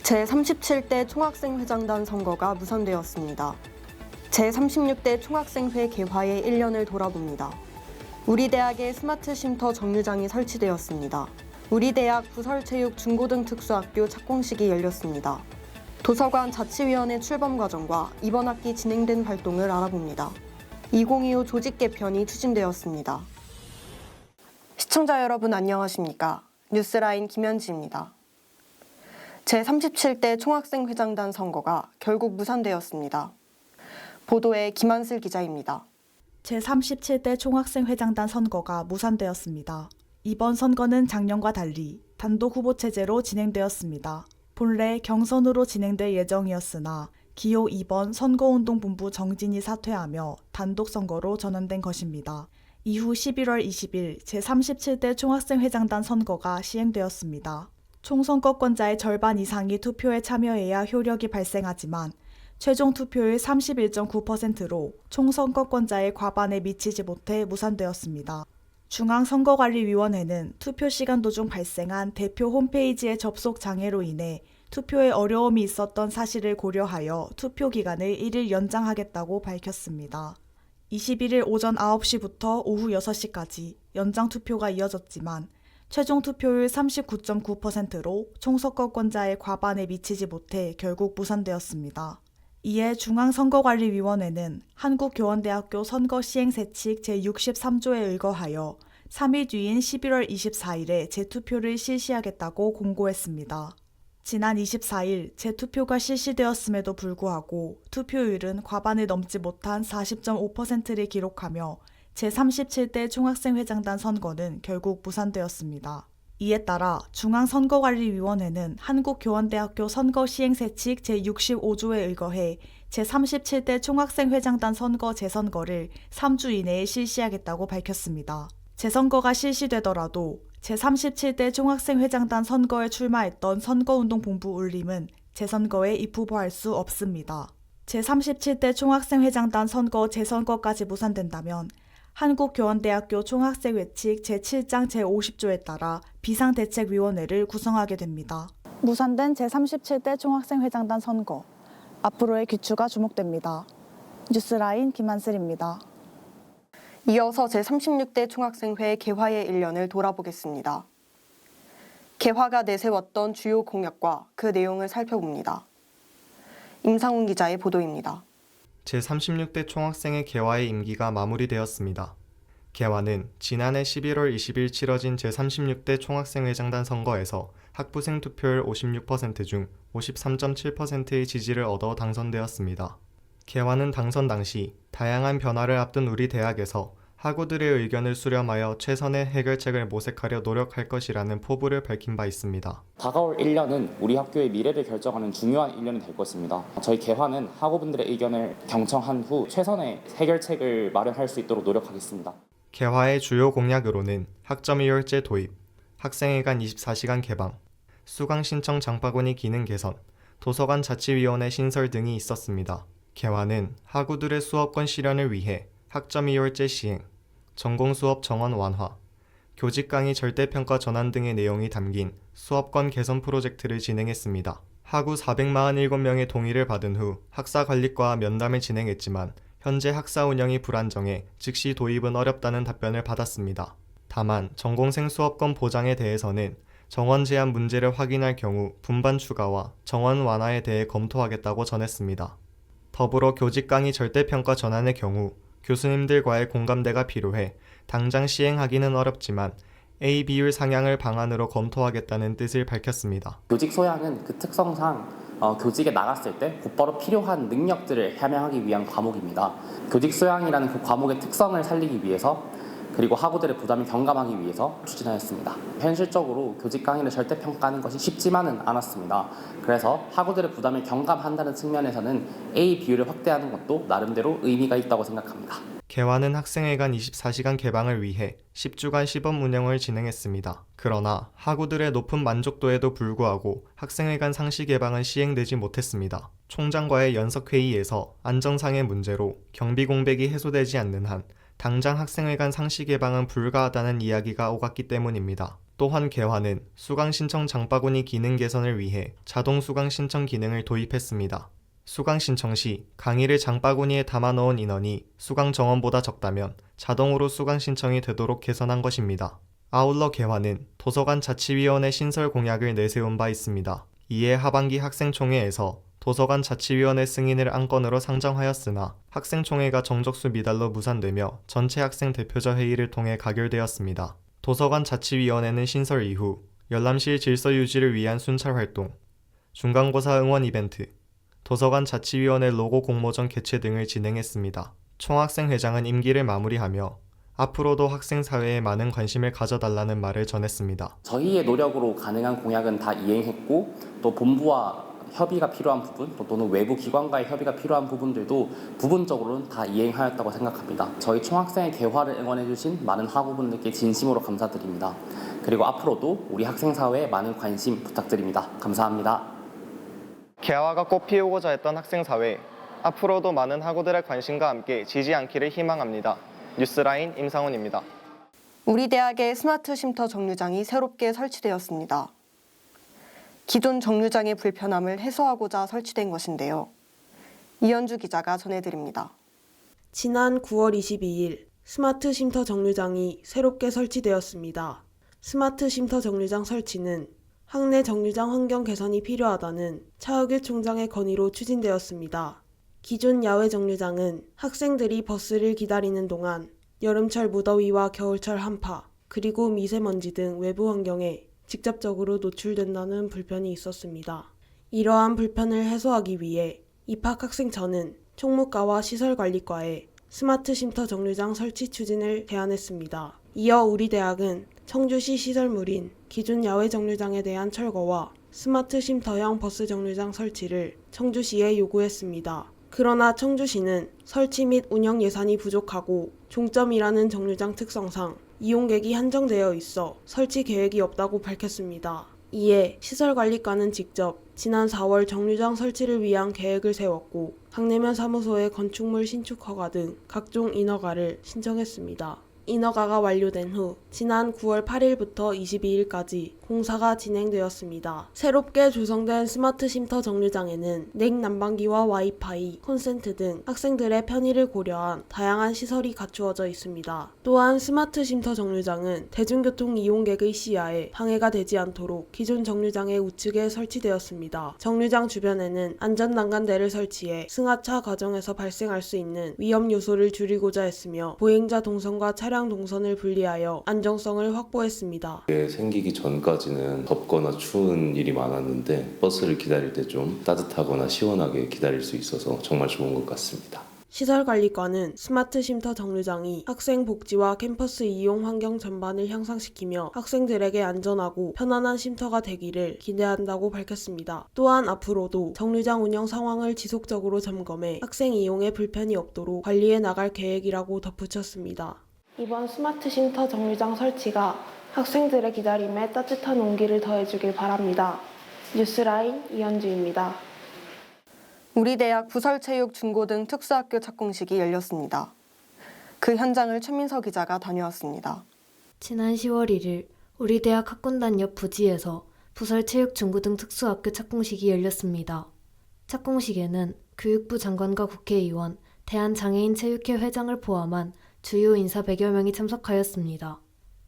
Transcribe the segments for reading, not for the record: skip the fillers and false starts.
제37대 총학생회장단 선거가 무산되었습니다. 제36대 총학생회 개화의 1년을 돌아봅니다. 우리 대학에 스마트 쉼터 정류장이 설치되었습니다. 우리 대학 부설체육 중고등특수학교 착공식이 열렸습니다. 도서관 자치위원회 출범 과정과 이번 학기 진행된 활동을 알아봅니다. 2025 조직 개편이 추진되었습니다. 시청자 여러분 안녕하십니까? 뉴스라인 김현지입니다. 제37대 총학생회장단 선거가 결국 무산되었습니다. 보도에 김한슬 기자입니다. 제37대 총학생회장단 선거가 무산되었습니다. 이번 선거는 작년과 달리 단독 후보 체제로 진행되었습니다. 본래 경선으로 진행될 예정이었으나 기호 2번 선거운동본부 정진이 사퇴하며 단독 선거로 전환된 것입니다. 이후 11월 20일 제37대 총학생회장단 선거가 시행되었습니다. 총선거권자의 절반 이상이 투표에 참여해야 효력이 발생하지만 최종 투표율 31.9%로 총선거권자의 과반에 미치지 못해 무산되었습니다. 중앙선거관리위원회는 투표 시간 도중 발생한 대표 홈페이지의 접속 장애로 인해 투표에 어려움이 있었던 사실을 고려하여 투표 기간을 1일 연장하겠다고 밝혔습니다. 21일 오전 9시부터 오후 6시까지 연장 투표가 이어졌지만 최종 투표율 39.9%로 총선거권자의 과반에 미치지 못해 결국 무산되었습니다. 이에 중앙선거관리위원회는 한국교원대학교 선거시행세칙 제63조에 의거하여 3일 뒤인 11월 24일에 재투표를 실시하겠다고 공고했습니다. 지난 24일 재투표가 실시되었음에도 불구하고 투표율은 과반을 넘지 못한 40.5%를 기록하며 제37대 총학생회장단 선거는 결국 무산되었습니다. 이에 따라 중앙선거관리위원회는 한국교원대학교 선거시행세칙 제65조에 의거해 제37대 총학생회장단 선거 재선거를 3주 이내에 실시하겠다고 밝혔습니다. 재선거가 실시되더라도 제37대 총학생회장단 선거에 출마했던 선거운동본부 울림은 재선거에 입후보할 수 없습니다. 제37대 총학생회장단 선거 재선거까지 무산된다면 한국교원대학교 총학생회칙 제7장 제50조에 따라 비상대책위원회를 구성하게 됩니다. 무산된 제37대 총학생회장단 선거, 앞으로의 귀추가 주목됩니다. 뉴스라인 김한슬입니다. 이어서 제36대 총학생회 개화의 1년을 돌아보겠습니다. 개화가 내세웠던 주요 공약과 그 내용을 살펴봅니다. 임상훈 기자의 보도입니다. 제36대 총학생회 개화의 임기가 마무리되었습니다. 개화는 지난해 11월 20일 치러진 제36대 총학생회장단 선거에서 학부생 투표율 56% 중 53.7%의 지지를 얻어 당선되었습니다. 개화는 당선 당시 다양한 변화를 앞둔 우리 대학에서 학우들의 의견을 수렴하여 최선의 해결책을 모색하려 노력할 것이라는 포부를 밝힌 바 있습니다. 다가올 1년은 우리 학교의 미래를 결정하는 중요한 1년이 될 것입니다. 저희 개화는 학우분들의 의견을 경청한 후 최선의 해결책을 마련할 수 있도록 노력하겠습니다. 개화의 주요 공약으로는 학점이율제 도입, 학생회관 24시간 개방, 수강 신청 장바구니 기능 개선, 도서관 자치위원회 신설 등이 있었습니다. 개화는 학우들의 수업권 실현을 위해 학점이율제 시행, 전공수업 정원 완화, 교직 강의 절대평가 전환 등의 내용이 담긴 수업권 개선 프로젝트를 진행했습니다. 학우 447명의 동의를 받은 후 학사관리과 면담을 진행했지만 현재 학사 운영이 불안정해 즉시 도입은 어렵다는 답변을 받았습니다. 다만 전공생 수업권 보장에 대해서는 정원 제한 문제를 확인할 경우 분반 추가와 정원 완화에 대해 검토하겠다고 전했습니다. 더불어 교직 강의 절대평가 전환의 경우 교수님들과의 공감대가 필요해 당장 시행하기는 어렵지만 A 비율 상향을 방안으로 검토하겠다는 뜻을 밝혔습니다. 교직 소양은 그 특성상 교직에 나갔을 때 곧바로 필요한 능력들을 함양하기 위한 과목입니다. 교직 소양이라는 그 과목의 특성을 살리기 위해서 그리고 학우들의 부담을 경감하기 위해서 추진하였습니다. 현실적으로 교직 강의를 절대평가하는 것이 쉽지만은 않았습니다. 그래서 학우들의 부담을 경감한다는 측면에서는 A 비율을 확대하는 것도 나름대로 의미가 있다고 생각합니다. 개화는 학생회관 24시간 개방을 위해 10주간 시범 운영을 진행했습니다. 그러나 학우들의 높은 만족도에도 불구하고 학생회관 상시 개방은 시행되지 못했습니다. 총장과의 연석회의에서 안전상의 문제로 경비 공백이 해소되지 않는 한 당장 학생회관 상시 개방은 불가하다는 이야기가 오갔기 때문입니다. 또한 개화는 수강 신청 장바구니 기능 개선을 위해 자동 수강 신청 기능을 도입했습니다. 수강 신청 시 강의를 장바구니에 담아 넣은 인원이 수강 정원보다 적다면 자동으로 수강 신청이 되도록 개선한 것입니다. 아울러 개화는 도서관 자치위원회 신설 공약을 내세운 바 있습니다. 이에 하반기 학생총회에서 도서관 자치위원회 승인을 안건으로 상정하였으나 학생총회가 정적수 미달로 무산되며 전체 학생 대표자 회의를 통해 가결되었습니다. 도서관 자치위원회는 신설 이후 열람실 질서 유지를 위한 순찰 활동, 중간고사 응원 이벤트, 도서관 자치위원회 로고 공모전 개최 등을 진행했습니다. 총학생회장은 임기를 마무리하며 앞으로도 학생사회에 많은 관심을 가져달라는 말을 전했습니다. 저희의 노력으로 가능한 공약은 다 이행했고 또 본부와 협의가 필요한 부분 또는 외부 기관과의 협의가 필요한 부분들도 부분적으로는 다 이행하였다고 생각합니다. 저희 총학생의 개화를 응원해주신 많은 학우분들께 진심으로 감사드립니다. 그리고 앞으로도 우리 학생사회에 많은 관심 부탁드립니다. 감사합니다. 개화가 꽃 피우고자 했던 학생사회, 앞으로도 많은 학우들의 관심과 함께 지지 않기를 희망합니다. 뉴스라인 임상훈입니다. 우리 대학의 스마트 쉼터 정류장이 새롭게 설치되었습니다. 기존 정류장의 불편함을 해소하고자 설치된 것인데요. 이현주 기자가 전해드립니다. 지난 9월 22일 스마트 쉼터 정류장이 새롭게 설치되었습니다. 스마트 쉼터 정류장 설치는 학내 정류장 환경 개선이 필요하다는 차우규 총장의 건의로 추진되었습니다. 기존 야외 정류장은 학생들이 버스를 기다리는 동안 여름철 무더위와 겨울철 한파, 그리고 미세먼지 등 외부 환경에 직접적으로 노출된다는 불편이 있었습니다. 이러한 불편을 해소하기 위해 입학학생처는 총무과와 시설관리과에 스마트 쉼터 정류장 설치 추진을 제안했습니다. 이어 우리 대학은 청주시 시설물인 기존 야외 정류장에 대한 철거와 스마트 쉼터형 버스 정류장 설치를 청주시에 요구했습니다. 그러나 청주시는 설치 및 운영 예산이 부족하고 종점이라는 정류장 특성상 이용객이 한정되어 있어 설치 계획이 없다고 밝혔습니다. 이에 시설관리과는 직접 지난 4월 정류장 설치를 위한 계획을 세웠고 학내면 사무소에 건축물 신축 허가 등 각종 인허가를 신청했습니다. 인허가가 완료된 후 지난 9월 8일부터 22일까지 공사가 진행되었습니다. 새롭게 조성된 스마트 쉼터 정류장에는 냉난방기와 와이파이, 콘센트 등 학생들의 편의를 고려한 다양한 시설이 갖추어져 있습니다. 또한 스마트 쉼터 정류장은 대중교통 이용객의 시야에 방해가 되지 않도록 기존 정류장의 우측에 설치되었습니다. 정류장 주변에는 안전난간대를 설치해 승하차 과정에서 발생할 수 있는 위험 요소를 줄이고자 했으며 보행자 동선과 차량 동선을 분리하여 안정성을 확보했습니다. 생기기 전까지는 덥거나 추운 일이 많았는데 버스를 기다릴 때 좀 따뜻하거나 시원하게 기다릴 수 있어서 정말 좋은 것 같습니다. 시설관리과는 스마트 쉼터 정류장이 학생 복지와 캠퍼스 이용 환경 전반을 향상시키며 학생들에게 안전하고 편안한 쉼터가 되기를 기대한다고 밝혔습니다. 또한 앞으로도 정류장 운영 상황을 지속적으로 점검해 학생 이용에 불편이 없도록 관리해 나갈 계획이라고 덧붙였습니다. 이번 스마트 쉼터 정류장 설치가 학생들의 기다림에 따뜻한 온기를 더해주길 바랍니다. 뉴스라인 이현주입니다. 우리 대학 부설체육 중고등 특수학교 착공식이 열렸습니다. 그 현장을 최민서 기자가 다녀왔습니다. 지난 10월 1일 우리 대학 학군단 옆 부지에서 부설체육 중고등 특수학교 착공식이 열렸습니다. 착공식에는 교육부 장관과 국회의원, 대한장애인체육회 회장을 포함한 주요 인사 100여 명이 참석하였습니다.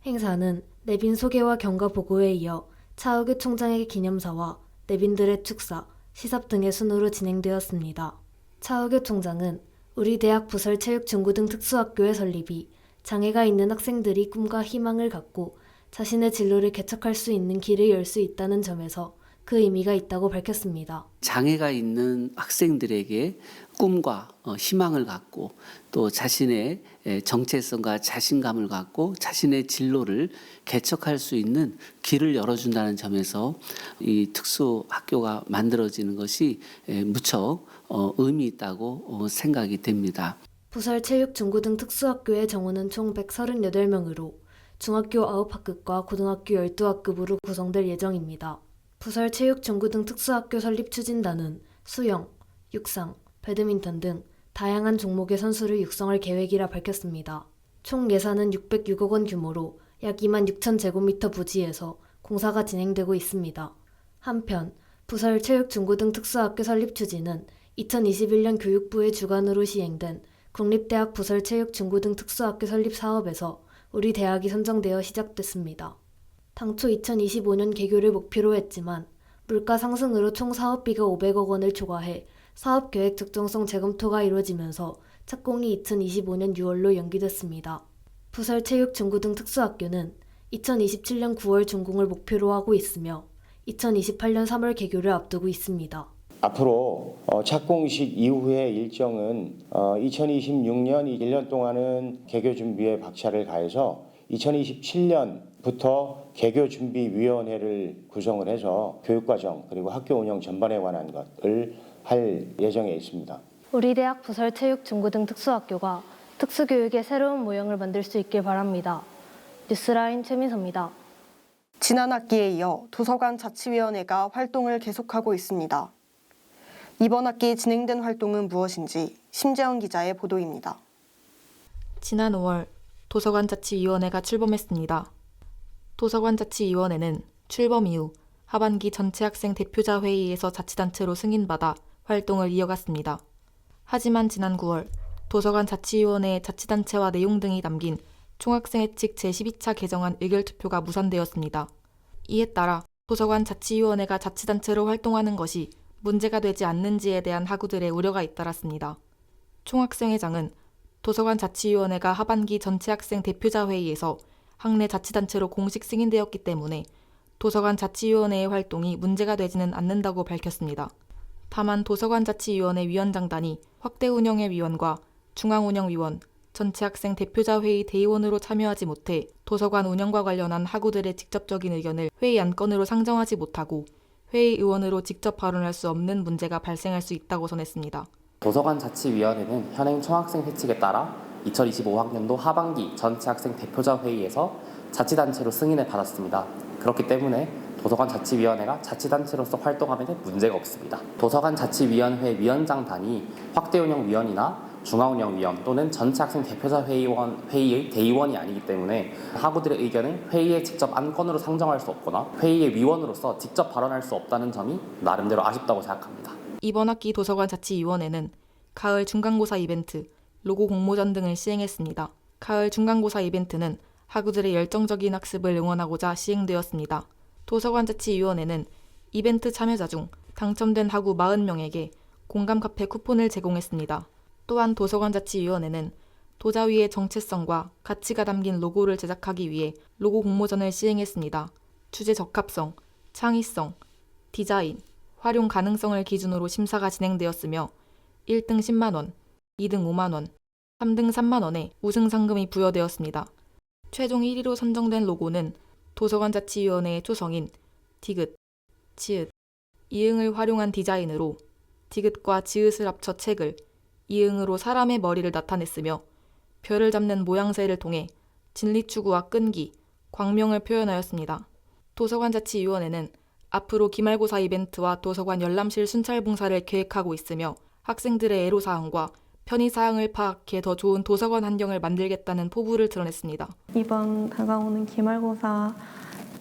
행사는 내빈 소개와 경과 보고에 이어 차우규 총장의 기념사와 내빈들의 축사, 시삽 등의 순으로 진행되었습니다. 차우규 총장은 우리 대학 부설체육중고등 특수학교의 설립이 장애가 있는 학생들이 꿈과 희망을 갖고 자신의 진로를 개척할 수 있는 길을 열 수 있다는 점에서 그 의미가 있다고 밝혔습니다. 장애가 있는 학생들에게 꿈과 희망을 갖고 또 자신의 정체성과 자신감을 갖고 자신의 진로를 개척할 수 있는 길을 열어준다는 점에서 이 특수학교가 만들어지는 것이 무척 의미 있다고 생각이 됩니다. 부설체육중고등 특수학교의 정원은 총 138명으로 중학교 9학급과 고등학교 12학급으로 구성될 예정입니다. 부설체육중고등 특수학교 설립 추진단은 수영, 육상, 배드민턴 등 다양한 종목의 선수를 육성할 계획이라 밝혔습니다. 총 예산은 606억 원 규모로 약 2만 6천 제곱미터 부지에서 공사가 진행되고 있습니다. 한편 부설 체육중고등 특수학교 설립 추진은 2021년 교육부의 주관으로 시행된 국립대학 부설 체육중고등 특수학교 설립 사업에서 우리 대학이 선정되어 시작됐습니다. 당초 2025년 개교를 목표로 했지만 물가 상승으로 총 사업비가 500억 원을 초과해 사업계획 적정성 재검토가 이루어지면서 착공이 2025년 6월로 연기됐습니다. 부설 체육중고등 특수학교는 2027년 9월 준공을 목표로 하고 있으며 2028년 3월 개교를 앞두고 있습니다. 앞으로 착공식 이후의 일정은 2026년 1년 동안은 개교 준비에 박차를 가해서 2027년부터 개교준비위원회를 구성을 해서 교육과정 그리고 학교 운영 전반에 관한 것을 할 예정에 있습니다. 우리 대학 부설 체육중고등 특수학교가 특수교육의 새로운 모형을 만들 수 있길 바랍니다. 뉴스라인 최민서입니다. 지난 학기에 이어 도서관 자치위원회가 활동을 계속하고 있습니다. 이번 학기 진행된 활동은 무엇인지 심재원 기자의 보도입니다. 지난 5월 도서관자치위원회가 출범했습니다. 도서관자치위원회는 출범 이후 하반기 전체 학생 대표자 회의에서 자치단체로 승인받아 활동을 이어갔습니다. 하지만 지난 9월 도서관자치위원회의 자치단체와 내용 등이 담긴 총학생회칙 제12차 개정안 의결투표가 무산되었습니다. 이에 따라 도서관자치위원회가 자치단체로 활동하는 것이 문제가 되지 않는지에 대한 학우들의 우려가 잇따랐습니다. 총학생회장은 도서관자치위원회가 하반기 전체 학생 대표자 회의에서 학내 자치단체로 공식 승인되었기 때문에 도서관자치위원회의 활동이 문제가 되지는 않는다고 밝혔습니다. 다만 도서관자치위원회 위원장단이 확대운영회 위원과 중앙운영위원, 전체 학생 대표자 회의 대의원으로 참여하지 못해 도서관 운영과 관련한 학우들의 직접적인 의견을 회의 안건으로 상정하지 못하고 회의 의원으로 직접 발언할 수 없는 문제가 발생할 수 있다고 전했습니다. 도서관자치위원회는 현행 총학생 회칙에 따라 2025학년도 하반기 전체 학생 대표자 회의에서 자치단체로 승인을 받았습니다. 그렇기 때문에 도서관자치위원회가 자치단체로서 활동하면 문제가 없습니다. 도서관자치위원회 위원장단이 확대운영위원이나 중앙운영위원 또는 전체 학생 대표자 회의의 대의원이 아니기 때문에 학우들의 의견을 회의에 직접 안건으로 상정할 수 없거나 회의의 위원으로서 직접 발언할 수 없다는 점이 나름대로 아쉽다고 생각합니다. 이번 학기 도서관자치위원회는 가을 중간고사 이벤트, 로고 공모전 등을 시행했습니다. 가을 중간고사 이벤트는 학우들의 열정적인 학습을 응원하고자 시행되었습니다. 도서관자치위원회는 이벤트 참여자 중 당첨된 학우 40명에게 공감 카페 쿠폰을 제공했습니다. 또한 도서관자치위원회는 도자위의 정체성과 가치가 담긴 로고를 제작하기 위해 로고 공모전을 시행했습니다. 주제 적합성, 창의성, 디자인, 활용 가능성을 기준으로 심사가 진행되었으며 1등 10만 원, 2등 5만 원, 3등 3만 원의 우승 상금이 부여되었습니다. 최종 1위로 선정된 로고는 도서관자치위원회의 초성인 디귿, 지읒, 이응을 활용한 디자인으로 디귿과 지읒을 합쳐 책을, 이응으로 사람의 머리를 나타냈으며 별을 잡는 모양새를 통해 진리추구와 끈기, 광명을 표현하였습니다. 도서관자치위원회는 앞으로 기말고사 이벤트와 도서관 열람실 순찰 봉사를 계획하고 있으며 학생들의 애로사항과 편의사항을 파악해 더 좋은 도서관 환경을 만들겠다는 포부를 드러냈습니다. 이번 다가오는 기말고사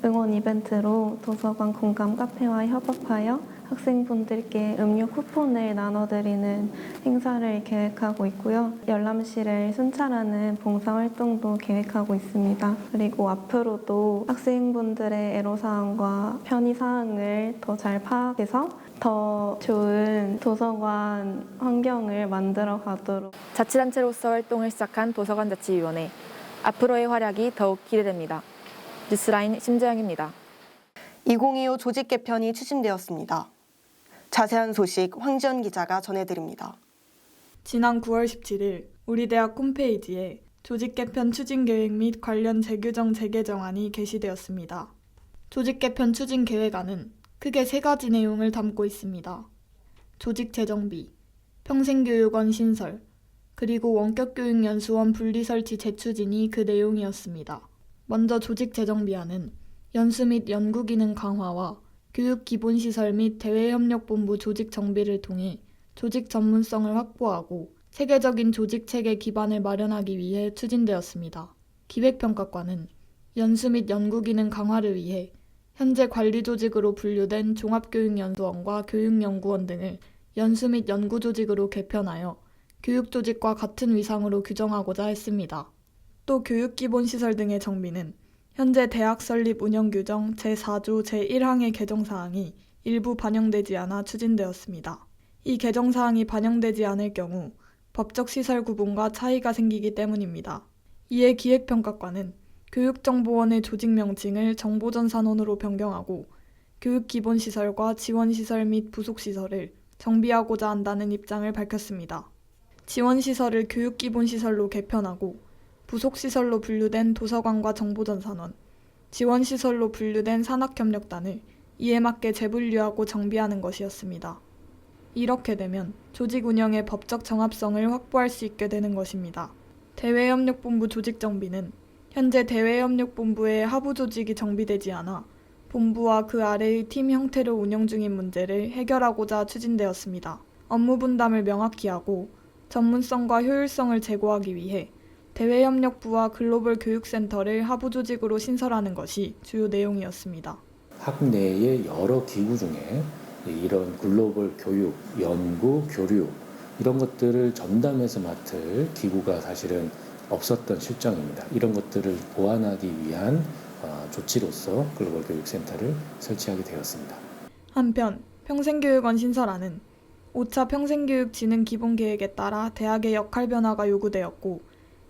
응원 이벤트로 도서관 공감 카페와 협업하여 학생분들께 음료 쿠폰을 나눠드리는 행사를 계획하고 있고요. 열람실을 순찰하는 봉사활동도 계획하고 있습니다. 그리고 앞으로도 학생분들의 애로사항과 편의사항을 더 잘 파악해서 더 좋은 도서관 환경을 만들어 가도록 자치단체로서 활동을 시작한 도서관자치위원회. 앞으로의 활약이 더욱 기대됩니다. 뉴스라인 심재영입니다. 2025 조직 개편이 추진되었습니다. 자세한 소식 황지연 기자가 전해드립니다. 지난 9월 17일 우리 대학 홈페이지에 조직 개편 추진 계획 및 관련 재규정 재개정안이 게시되었습니다. 조직 개편 추진 계획안은 크게 3가지 내용을 담고 있습니다. 조직 재정비, 평생교육원 신설, 그리고 원격교육연수원 분리 설치 재추진이 그 내용이었습니다. 먼저 조직 재정비안은 연수 및 연구 기능 강화와 교육 기본시설 및 대외협력본부 조직 정비를 통해 조직 전문성을 확보하고 체계적인 조직 체계 기반을 마련하기 위해 추진되었습니다. 기획평가과는 연수 및 연구 기능 강화를 위해 현재 관리조직으로 분류된 종합교육연수원과 교육연구원 등을 연수 및 연구조직으로 개편하여 교육조직과 같은 위상으로 규정하고자 했습니다. 또 교육기본시설 등의 정비는 현재 대학 설립 운영규정 제4조 제1항의 개정사항이 일부 반영되지 않아 추진되었습니다. 이 개정사항이 반영되지 않을 경우 법적 시설 구분과 차이가 생기기 때문입니다. 이에 기획평가과는 교육정보원의 조직 명칭을 정보전산원으로 변경하고 교육기본시설과 지원시설 및 부속시설을 정비하고자 한다는 입장을 밝혔습니다. 지원시설을 교육기본시설로 개편하고 부속시설로 분류된 도서관과 정보전산원, 지원시설로 분류된 산학협력단을 이에 맞게 재분류하고 정비하는 것이었습니다. 이렇게 되면 조직 운영의 법적 정합성을 확보할 수 있게 되는 것입니다. 대외협력본부 조직 정비는 현재 대외협력본부의 하부 조직이 정비되지 않아 본부와 그 아래의 팀 형태로 운영 중인 문제를 해결하고자 추진되었습니다. 업무 분담을 명확히 하고 전문성과 효율성을 제고하기 위해 대외협력부와 글로벌 교육센터를 하부 조직으로 신설하는 것이 주요 내용이었습니다. 학내의 여러 기구 중에 이런 글로벌 교육, 연구, 교류 이런 것들을 전담해서 맡을 기구가 사실은 없었던 실정입니다. 이런 것들을 보완하기 위한 조치로서 글로벌 교육센터를 설치하게 되었습니다. 한편 평생교육원 신설안은 5차 평생교육 진흥 기본계획에 따라 대학의 역할 변화가 요구되었고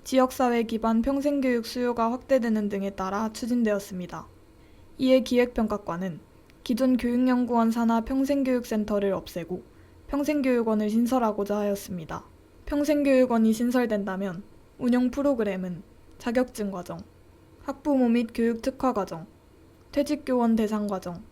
지역사회 기반 평생교육 수요가 확대되는 등에 따라 추진되었습니다. 이에 기획평가과는 기존 교육연구원 산하 평생교육센터를 없애고 평생교육원을 신설하고자 하였습니다. 평생교육원이 신설된다면 운영 프로그램은 자격증 과정, 학부모 및 교육 특화 과정, 퇴직교원 대상 과정,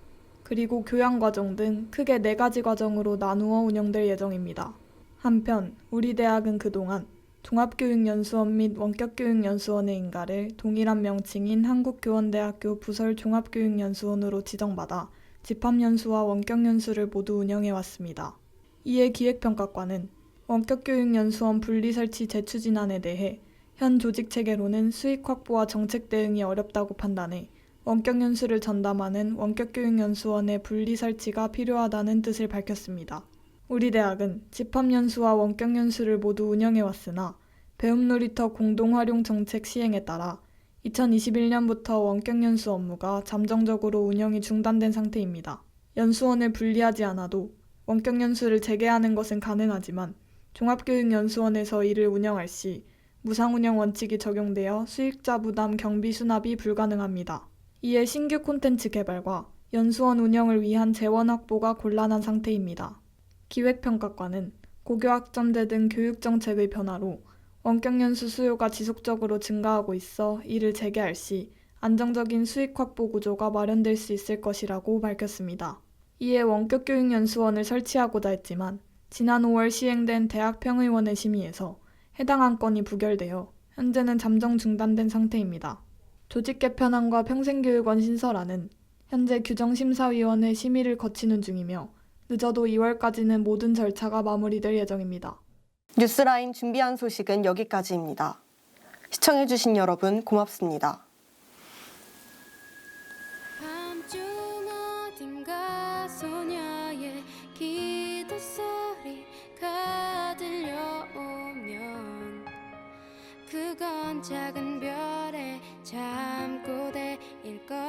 그리고 교양 과정 등 크게 4가지 과정으로 나누어 운영될 예정입니다. 한편 우리 대학은 그동안 종합교육연수원 및 원격교육연수원의 인가를 동일한 명칭인 한국교원대학교 부설 종합교육연수원으로 지정받아 집합연수와 원격연수를 모두 운영해왔습니다. 이에 기획평가과는 원격교육연수원 분리 설치 재추진안에 대해 현 조직체계로는 수익 확보와 정책 대응이 어렵다고 판단해 원격연수를 전담하는 원격교육연수원의 분리 설치가 필요하다는 뜻을 밝혔습니다. 우리 대학은 집합연수와 원격연수를 모두 운영해왔으나 배움놀이터 공동활용 정책 시행에 따라 2021년부터 원격연수 업무가 잠정적으로 운영이 중단된 상태입니다. 연수원을 분리하지 않아도 원격연수를 재개하는 것은 가능하지만 종합교육연수원에서 이를 운영할 시 무상운영 원칙이 적용되어 수익자 부담 경비 수납이 불가능합니다. 이에 신규 콘텐츠 개발과 연수원 운영을 위한 재원 확보가 곤란한 상태입니다. 기획평가과는 고교학점제 등 교육정책의 변화로 원격연수 수요가 지속적으로 증가하고 있어 이를 재개할 시 안정적인 수익 확보 구조가 마련될 수 있을 것이라고 밝혔습니다. 이에 원격교육연수원을 설치하고자 했지만 지난 5월 시행된 대학평의원의 심의에서 해당 안건이 부결되어 현재는 잠정 중단된 상태입니다. 조직 개편안과 평생교육원 신설안은 현재 규정심사위원회 심의를 거치는 중이며 늦어도 2월까지는 모든 절차가 마무리될 예정입니다. 뉴스라인 준비한 소식은 여기까지입니다. 시청해주신 여러분 고맙습니다. 밤중 어딘가 소녀의 기도 소리가 들려오면 그건 작은 별의 잠꼬대일 것